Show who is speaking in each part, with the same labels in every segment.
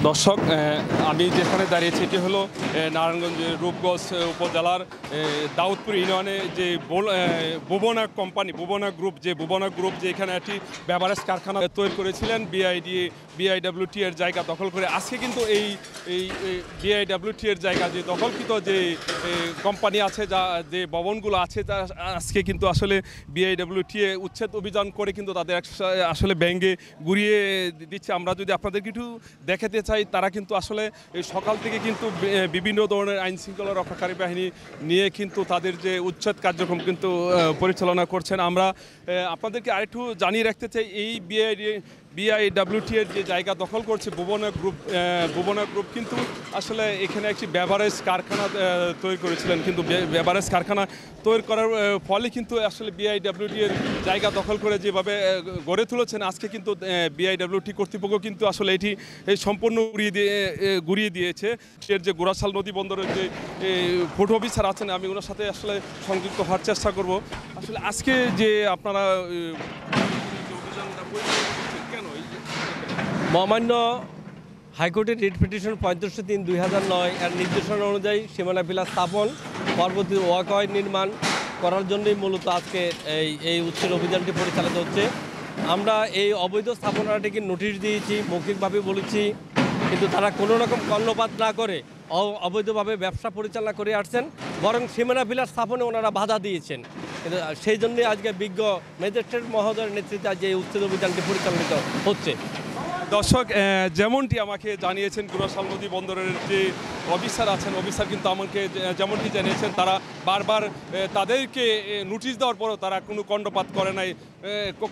Speaker 1: দর্শক, আমি যেখানে দাঁড়িয়েছি এটি হলো নারায়ণগঞ্জের রূপগঞ্জ উপজেলার দাউদপুর ইউনিয়নে যে বুবনা গ্রুপ যে এখানে একটি বেভারেজ কারখানা তৈরি করেছিলেন বিআইডব্লিউটি এর জায়গা দখল করে। আজকে কিন্তু এই বিআইডব্লিউটি এর জায়গা যে দখলকৃত যে কোম্পানি আছে, যে ভবনগুলো আছে, তা আজকে কিন্তু আসলে বিআইডব্লিউটি উচ্ছেদ অভিযান করে কিন্তু তাদের আসলে ব্যাঙ্গে ঘুরিয়ে দিচ্ছে। আমরা যদি আপনাদেরকে একটু দেখাতে চাই, তারা কিন্তু আসলে সকাল থেকে কিন্তু বিভিন্ন ধরনের আইন শৃঙ্খলা রক্ষাকারী বাহিনী নিয়ে কিন্তু তাদের যে উচ্ছেদ কার্যক্রম কিন্তু পরিচালনা করছেন। আমরা আপনাদেরকে আরেকটু জানিয়ে রাখতে চাই, এই বিআইডব্লিউটি এর যে জায়গা দখল করছে বুবনা গ্রুপ কিন্তু আসলে এখানে একটি বেভারেজ কারখানা তৈরি করেছিলেন। কিন্তু বেভারেজ কারখানা তৈরি করার ফলে কিন্তু আসলে বিআইডব্লিউটি এর জায়গা দখল করে যেভাবে গড়ে তুলেছেন, আজকে কিন্তু বিআইডব্লিউটি কর্তৃপক্ষ কিন্তু আসলে এটি সম্পূর্ণ ঘুরিয়ে দিয়েছে। এর যে গোরাশাল নদী বন্দরের যে ফুড অফিসার আছেন, আমি ওনার সাথে আসলে সংযুক্ত হওয়ার চেষ্টা করব। আসলে আজকে যে আপনারা
Speaker 2: মহামান্য হাইকোর্টের রিট পিটিশন 35/3/2009 এর নির্দেশনা অনুযায়ী সীমানা পিলার স্থাপন, পরবর্তী ওয়াকওয়ে নির্মাণ করার জন্যই মূলত আজকে এই উচ্ছেদ অভিযানটি পরিচালিত হচ্ছে। আমরা এই অবৈধ স্থাপনাটিকে নোটিশ দিয়েছি, মৌখিকভাবে বলেছি, কিন্তু তারা কোনো রকম কর্ণপাত না করে অবৈধভাবে ব্যবসা পরিচালনা করে আসছেন, বরং সীমানা পিলার স্থাপনে ওনারা বাধা দিয়েছেন। কিন্তু সেই জন্যই আজকে বিজ্ঞ ম্যাজিস্ট্রেট মহোদয়ের নেতৃত্বে আজ এই উচ্ছেদ অভিযানটি পরিচালিত হচ্ছে।
Speaker 1: দর্শক, যেমনটি আমাকে জানিয়েছেন গোরাশাল নদী বন্দরের যে অফিসার আছেন, অফিসার কিন্তু আমাকে যেমনটি জানিয়েছেন, তারা বারবার তাদেরকে নোটিশ দেওয়ার পরও তারা কোনো কর্ণপাত করে নাই।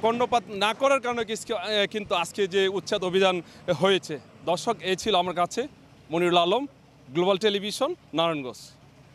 Speaker 1: কর্ণপাত না করার কারণে কিন্তু আজকে যে উচ্ছেদ অভিযান হয়েছে। দর্শক, এই ছিল আমার কাছে মনিরুল আলম, গ্লোবাল টেলিভিশন, নারায়ণগঞ্জ।